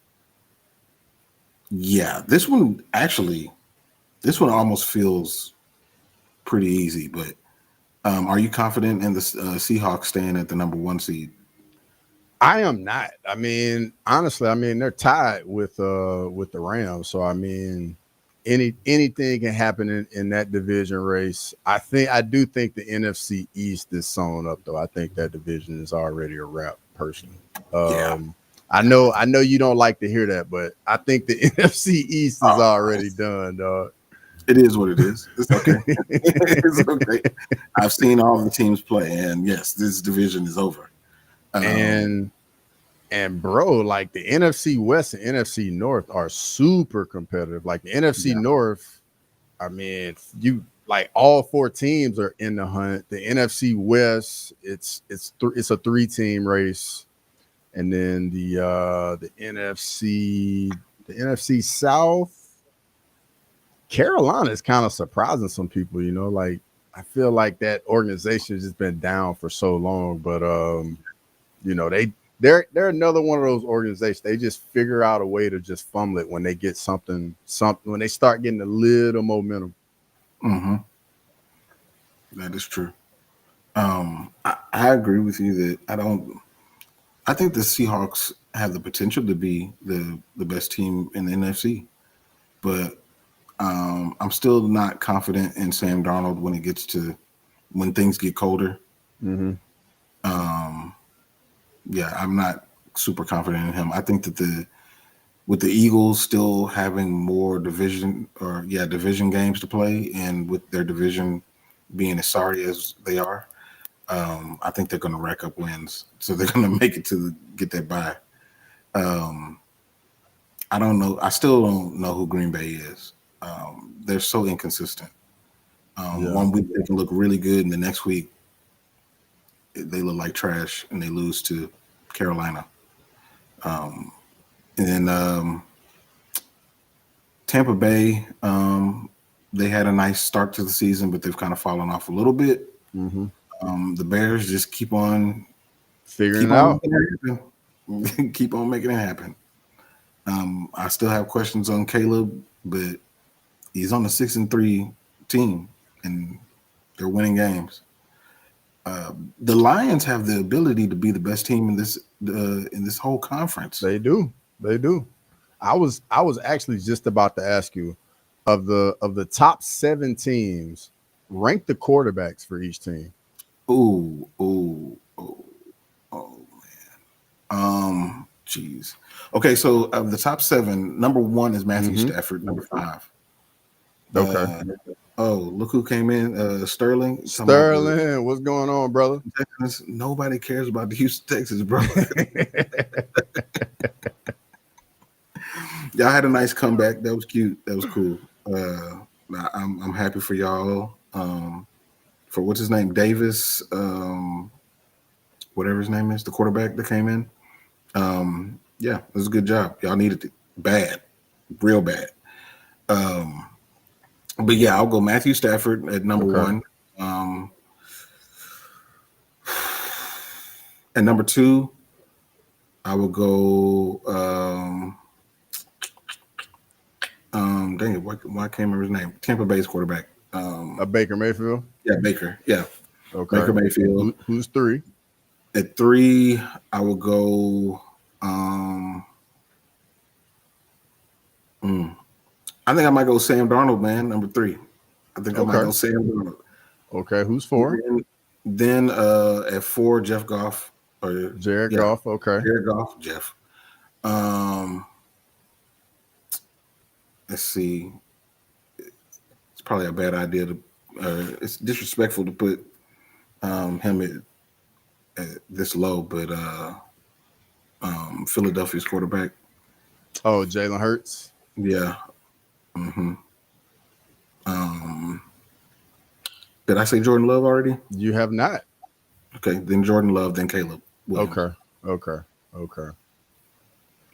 Speaker 1: Yeah, this one almost feels pretty easy, but are you confident in the Seahawks staying at the number 1 seed?
Speaker 2: I am not. I mean, honestly, I mean they're tied with the Rams, so I mean anything can happen in that division race. I do think the NFC East is sewn up though. I think that division is already a wrap personally.
Speaker 1: Yeah.
Speaker 2: I know you don't like to hear that, but I think the NFC East is already done, dog.
Speaker 1: It is what it is. It's okay. It's okay. I've seen all the teams play, and yes, this division is over.
Speaker 2: And bro, like the NFC West and NFC North are super competitive. Like the NFC North, I mean, you like all 4 teams are in the hunt. The NFC West, it's a 3-team race, and then the NFC South, Carolina is kind of surprising some people. You know, like I feel like that organization has just been down for so long, but you know they're another one of those organizations. They just figure out a way to just fumble it when they get something when they start getting a little momentum.
Speaker 1: Mm-hmm. That is true. I agree with you that I think the Seahawks have the potential to be the best team in the NFC, but I'm still not confident in Sam Darnold when things get colder.
Speaker 2: Mm-hmm.
Speaker 1: Yeah, I'm not super confident in him. I think that with the Eagles still having more division games to play, and with their division being as sorry as they are, I think they're going to rack up wins. So they're going to make it to get that bye. I don't know. I still don't know who Green Bay is. They're so inconsistent. 1 week they can look really good, and the next week they look like trash, and they lose to Carolina. And then Tampa Bay, they had a nice start to the season, but they've kind of fallen off a little bit.
Speaker 2: Mm-hmm.
Speaker 1: The Bears just keep on
Speaker 2: Figuring it out.
Speaker 1: Keep on making it happen. I still have questions on Caleb, but he's on the 6-3 team, and they're winning games. The Lions have the ability to be the best team in this whole conference.
Speaker 2: They do. I was actually just about to ask you of the top 7 teams, rank the quarterbacks for each team.
Speaker 1: Oh, man. Jeez. Okay, so of the top 7, number 1 is Matthew Stafford. Number 5.
Speaker 2: Okay.
Speaker 1: Look who came in. Sterling.
Speaker 2: Sterling, what's going on, brother?
Speaker 1: Texans. Nobody cares about the Houston Texans, bro. Y'all had a nice comeback. That was cute. That was cool. I'm happy for y'all. For what's his name, Davis, whatever his name is, the quarterback that came in. Yeah, it was a good job. Y'all needed it bad, real bad. But yeah, I'll go Matthew Stafford at number 1. And number 2, I will go. Dang it, why can't I remember his name? Tampa Bay's quarterback.
Speaker 2: Baker Mayfield.
Speaker 1: Yeah, Baker. Yeah.
Speaker 2: Okay.
Speaker 1: Baker Mayfield.
Speaker 2: Who's 3?
Speaker 1: At 3, I will go. I think I might go Sam Darnold, man. Number 3. I think I might go Sam Darnold.
Speaker 2: Okay, who's 4?
Speaker 1: Then at 4, Jeff Goff or
Speaker 2: Jared Goff. Okay.
Speaker 1: Jared Goff, Jeff. Let's see. It's probably a bad idea to. It's disrespectful to put him at this low, but Philadelphia's quarterback.
Speaker 2: Oh, Jalen Hurts.
Speaker 1: Yeah. Did I say Jordan Love already?
Speaker 2: You have not.
Speaker 1: Okay, then Jordan Love, then Caleb Williams.
Speaker 2: Okay.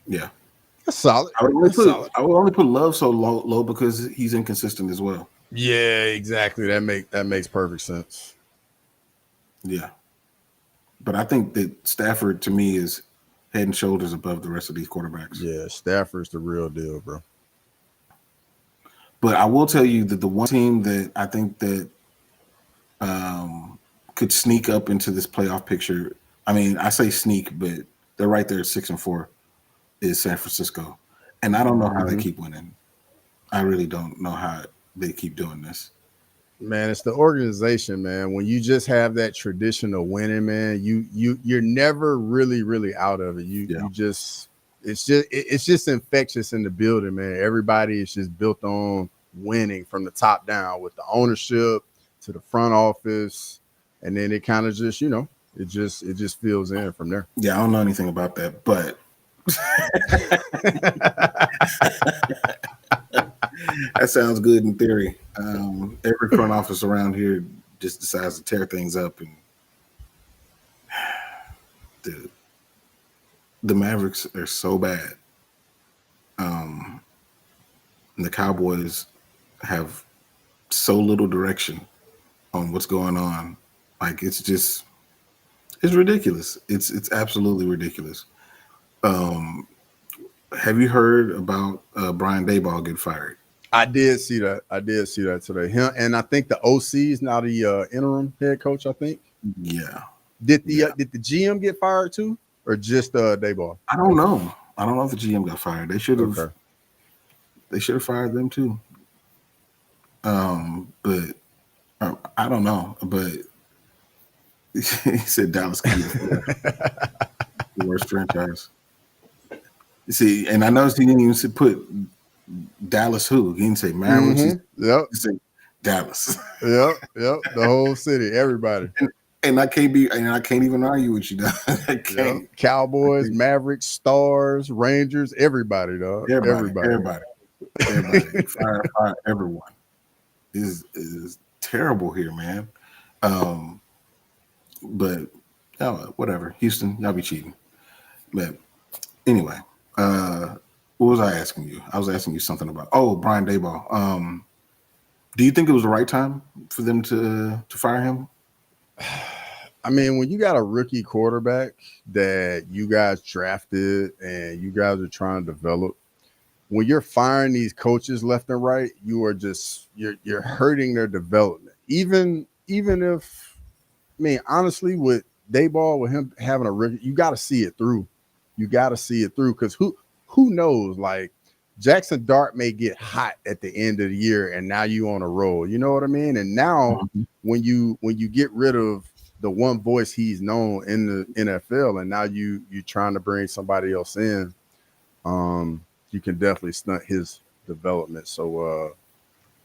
Speaker 1: Yeah.
Speaker 2: That's solid.
Speaker 1: I would only put Love so low because he's inconsistent as well.
Speaker 2: Yeah, exactly. That makes perfect sense.
Speaker 1: Yeah. But I think that Stafford to me is head and shoulders above the rest of these quarterbacks.
Speaker 2: Yeah, Stafford's the real deal, bro.
Speaker 1: But I will tell you that the one team that I think that could sneak up into this playoff picture. I mean, I say sneak, but they're right there at 6-4. Is San Francisco, and I don't know how they keep winning. I really don't know how they keep doing this.
Speaker 2: Man, it's the organization, man. When you just have that tradition of winning, man, you're never really out of it. You just it's just infectious in the building, man. Everybody is just built on winning from the top down, with the ownership to the front office, and then it kind of just, it just fills in from there.
Speaker 1: Yeah, I don't know anything about that, but that sounds good in theory. Every front office around here just decides to tear things up, and the Mavericks are so bad. And the Cowboys have so little direction on what's going on. Like it's ridiculous. It's absolutely ridiculous. Have you heard about Brian Daboll get fired?
Speaker 2: I did see that. I did see that today. Him, and I think the OC is now the interim head coach. I think.
Speaker 1: Yeah.
Speaker 2: Did the GM get fired too, or just Daboll?
Speaker 1: I don't know. I don't know if the GM got fired. They should have.
Speaker 2: Okay.
Speaker 1: They should have fired them too. But I don't know. But he said Dallas can be the worst franchise. You see, and I noticed he didn't even put Dallas who. He didn't say Mavericks.
Speaker 2: Yep.
Speaker 1: He said Dallas.
Speaker 2: Yep. The whole city, everybody.
Speaker 1: And I can't even argue with you, dog. I can't.
Speaker 2: Yep. Cowboys, Mavericks, Stars, Rangers, everybody, dog.
Speaker 1: Everybody. Fire everyone. Is terrible here, man. But whatever. Houston, y'all be cheating. But anyway, what was I asking you? I was asking you something about Brian Daboll. Do you think it was the right time for them to fire him?
Speaker 2: I mean, when you got a rookie quarterback that you guys drafted and you guys are trying to develop, when you're firing these coaches left and right, you are just you're hurting their development. Even if, I mean, honestly, with Daboll, with him having a rookie, you got to see it through. You got to see it through, because who knows? Like, Jackson Dart may get hot at the end of the year, and now you on a roll. You know what I mean? And now when you get rid of the one voice he's known in the NFL, and now you trying to bring somebody else in, you can definitely stunt his development. So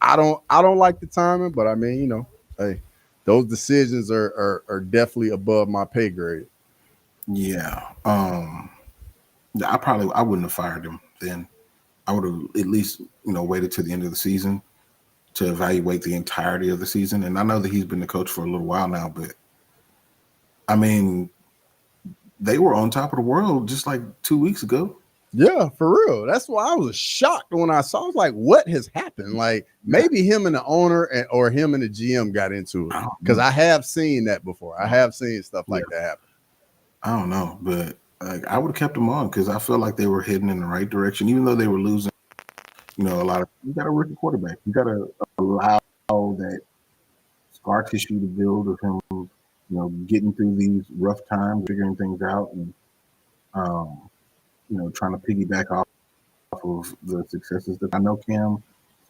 Speaker 2: I don't like the timing, but I mean, hey, those decisions are definitely above my pay grade.
Speaker 1: Yeah. I wouldn't have fired him then. I would have at least, waited to the end of the season to evaluate the entirety of the season. And I know that he's been the coach for a little while now, but I mean, they were on top of the world just like 2 weeks ago.
Speaker 2: Yeah, for real. That's why I was shocked when I saw. I was like, what has happened? Like, maybe him and the owner or him and the GM got into it, because I have seen that before. I have seen stuff like that happen.
Speaker 1: I don't know, but I would have kept them on, because I felt like they were heading in the right direction, even though they were losing. A lot of, you got a rookie quarterback. You got to allow that scar tissue to build of him, getting through these rough times, figuring things out, and trying to piggyback off of the successes that I know Cam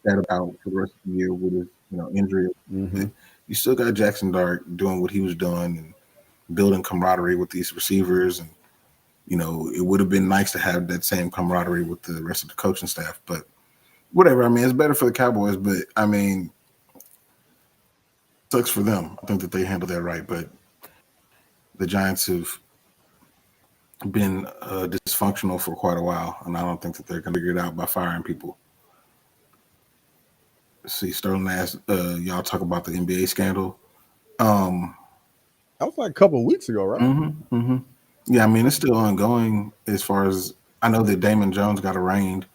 Speaker 1: had about for the rest of the year with his, injury. You still got Jackson Dart doing what he was doing and building camaraderie with these receivers, and it would have been nice to have that same camaraderie with the rest of the coaching staff. But whatever. I mean, it's better for the Cowboys, but I mean, it sucks for them. I think that they handled that right, but the Giants have been dysfunctional for quite a while, and I don't think that they're going to figure it out by firing people. See, Sterling asked y'all talk about the NBA scandal.
Speaker 2: That was like a couple of weeks ago, right?
Speaker 1: Yeah, I mean, it's still ongoing. As far as I know, that Damon Jones got arraigned,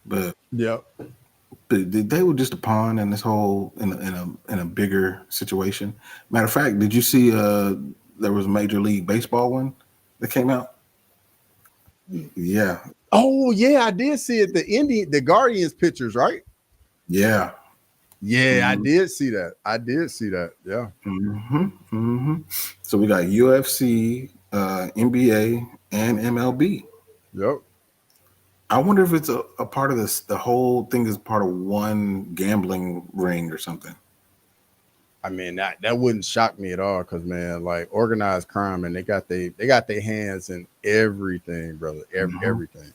Speaker 1: but they were just a pawn in this whole in a bigger situation. Matter of fact, did you see there was a Major League Baseball one that came out. Yeah.
Speaker 2: Oh yeah, I did see it. The Guardians pictures, right?
Speaker 1: Yeah.
Speaker 2: Yeah, I did see that. Yeah.
Speaker 1: So we got UFC, NBA, and MLB.
Speaker 2: Yep.
Speaker 1: I wonder if it's a part of this. The whole thing is part of one gambling ring or something.
Speaker 2: I mean that wouldn't shock me at all because man, like organized crime and they got their hands in everything, brother. Everything.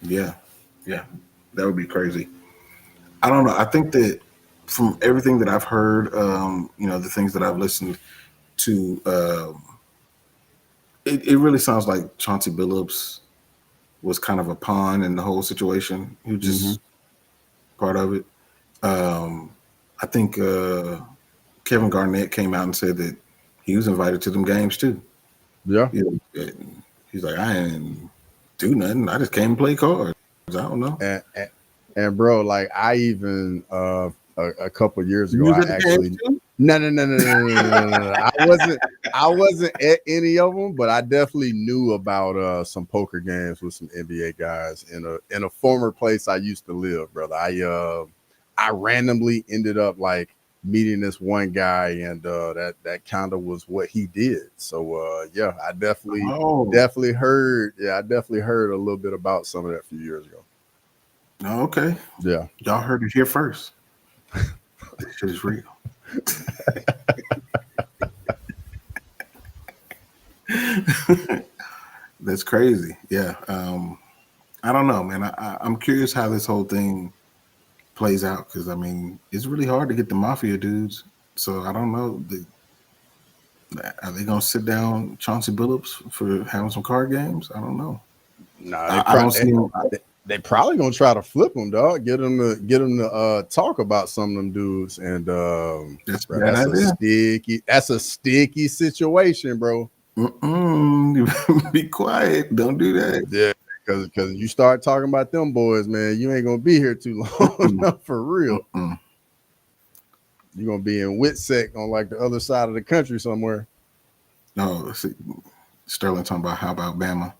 Speaker 1: Yeah, that would be crazy. I don't know. I think that from everything that I've heard, the things that I've listened to, it really sounds like Chauncey Billups was kind of a pawn in the whole situation. He was just part of it. I think Kevin Garnett came out and said that he was invited to them games too.
Speaker 2: Yeah.
Speaker 1: He's like, I didn't do nothing. I just came and play cards. I don't know.
Speaker 2: And bro, like I even a couple of years ago, I actually no. I wasn't at any of them, but I definitely knew about some poker games with some NBA guys in a former place I used to live, brother. I randomly ended up like meeting this one guy, and that kind of was what he did. So yeah, I definitely heard. Yeah, I definitely heard a little bit about some of that a few years ago.
Speaker 1: Oh, okay.
Speaker 2: Yeah.
Speaker 1: Y'all heard it here first. This shit is real. That's crazy. Yeah. I don't know, man. I'm curious how this whole thing plays out because I mean it's really hard to get the mafia dudes. So I don't know. Are they gonna sit down Chauncey Billups for having some card games? I don't know.
Speaker 2: Nah,
Speaker 1: I don't see him.
Speaker 2: They probably gonna try to flip them, dog. Get them to talk about some of them dudes, and that's a sticky situation, bro.
Speaker 1: Be quiet. Don't do that.
Speaker 2: Yeah, because you start talking about them boys, man, you ain't gonna be here too long for real. You're gonna be in Witsec on like the other side of the country somewhere.
Speaker 1: No, see, Sterling talking about how about Bama?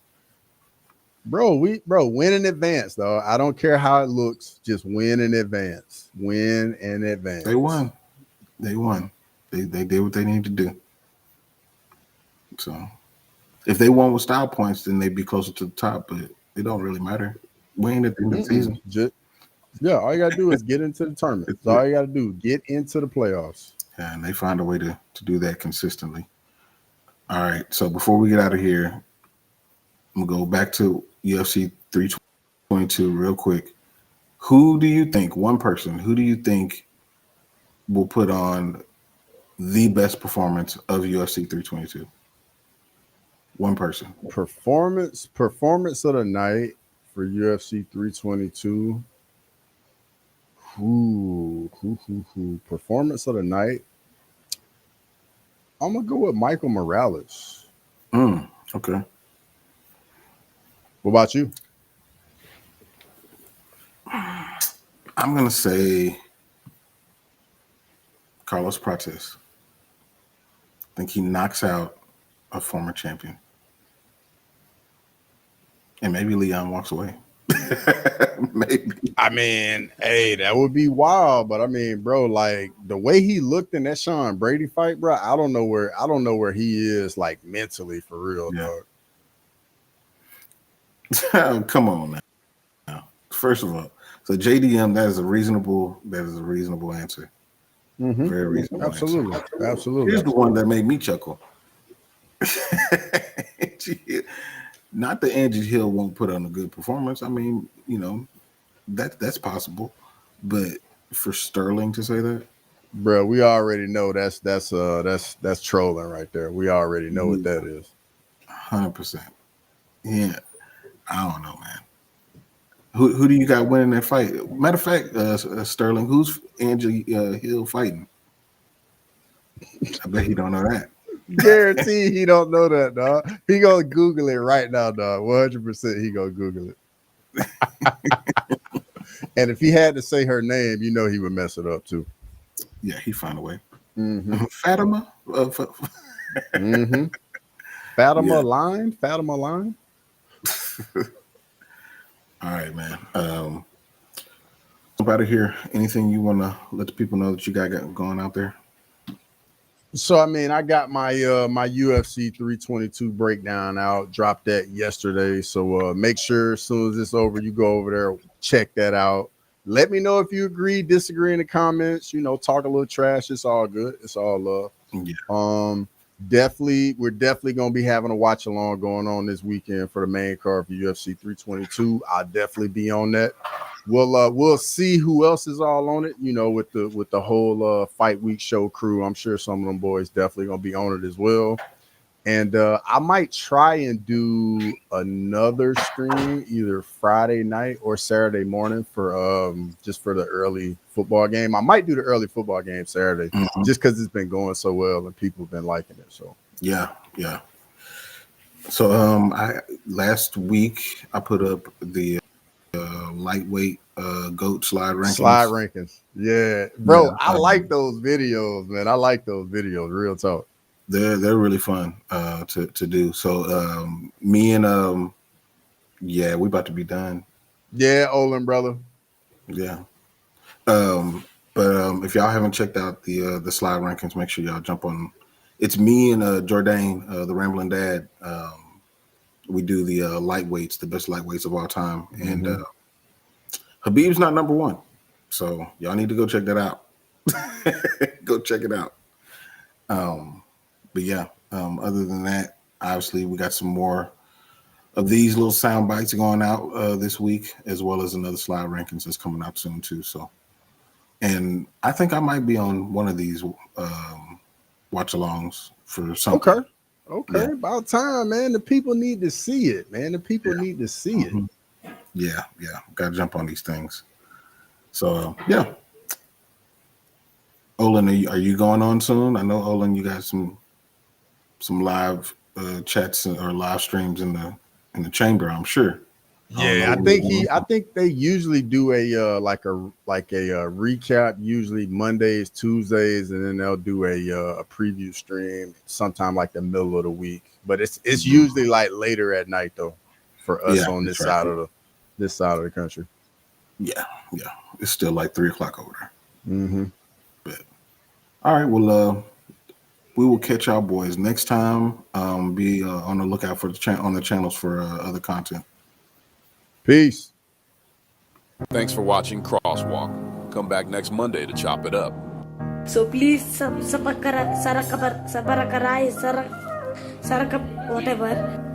Speaker 2: Bro, win in advance, though. I don't care how it looks. Just win in advance. Win in advance.
Speaker 1: They won. They did what they needed to do. So if they won with style points, then they'd be closer to the top, but it don't really matter. Win at the end of the season.
Speaker 2: All you gotta do is get into the tournament. That's all you gotta do. Get into the playoffs.
Speaker 1: Yeah, and they find a way to do that consistently. All right. So before we get out of here, I'm gonna go back to UFC 322 real quick. Who do you think will put on the best performance of UFC 322? One person.
Speaker 2: Performance of the night for UFC 322. Performance of the night. I'm gonna go with Michael Morales.
Speaker 1: Okay.
Speaker 2: What about you?
Speaker 1: I'm gonna say Carlos Prates. I think he knocks out a former champion. And maybe Leon walks away. Maybe.
Speaker 2: I mean, hey, that would be wild. But I mean, bro, like the way he looked in that Sean Brady fight, bro, I don't know where he is like mentally for real,
Speaker 1: dog. Come on now. First of all, so JDM, that is a reasonable answer. Very reasonable.
Speaker 2: Absolutely.
Speaker 1: Here's the one that made me chuckle. Not that Angie Hill won't put on a good performance. I mean, that's possible, but for Sterling to say that,
Speaker 2: bro, we already know that's trolling right there. We already know what that is.
Speaker 1: 100%. Yeah, I don't know, man. Who do you got winning that fight? Matter of fact, Sterling, who's Angie Hill fighting? I bet he don't know that.
Speaker 2: Guarantee he don't know that, dog. He gonna Google it right now, dog. 100% he gonna Google it. And if he had to say her name, he would mess it up too.
Speaker 1: Yeah, he found a way. Fatima?
Speaker 2: Mm-hmm. Fatima line.
Speaker 1: All right, man. Out of here. Anything you want to let the people know that you got going out there?
Speaker 2: So I mean, I got my my UFC 322 breakdown out. Dropped that yesterday. So make sure as soon as it's over, you go over there, check that out. Let me know if you agree, disagree in the comments. You know, talk a little trash. It's all good. It's all love.
Speaker 1: Yeah.
Speaker 2: We're definitely gonna be having a watch along going on this weekend for the main card for UFC 322. I'll definitely be on that. We'll see who else is all on it, you know, with the whole fight week show crew. I'm sure some of them boys definitely gonna be on it as well. And I might try and do another stream either Friday night or Saturday morning for just for the early football game. I might do the early football game Saturday just because it's been going so well and people have been liking it. So
Speaker 1: yeah. So last week I put up the lightweight GOAT slide rankings.
Speaker 2: Yeah, bro. I like those videos, man. I like those videos. Real talk.
Speaker 1: They're really fun to do. So me and we about to be done.
Speaker 2: Yeah, Olin, brother.
Speaker 1: Yeah. But if y'all haven't checked out the slide rankings, make sure y'all jump on. It's me and Jordan, the Rambling Dad. We do the lightweights, the best lightweights of all time, and Habib's not number one, so y'all need to go check that out. Go check it out. But yeah, other than that, obviously we got some more of these little sound bites going out this week, as well as another slide rankings that's coming out soon too. So, and I think I might be on one of these watch alongs for something.
Speaker 2: Okay, yeah. About time, man. The people need to see it, man. The people need to see it.
Speaker 1: Yeah. Got to jump on these things. So yeah. Olin, are you going on soon? I know, Olin, you got some live chats or live streams in the chamber, I'm sure.
Speaker 2: Yeah, I think they usually do a like a recap, usually Mondays, Tuesdays, and then they'll do a preview stream sometime like the middle of the week. But it's usually like later at night though for us on this side of the country.
Speaker 1: Yeah. It's still like 3:00 over there. But all right, well we will catch y'all boys next time. Be on the lookout for on the channels for other content.
Speaker 2: Peace.
Speaker 3: Thanks for watching Crosswalk. Come back next Monday to chop it up.
Speaker 4: So please whatever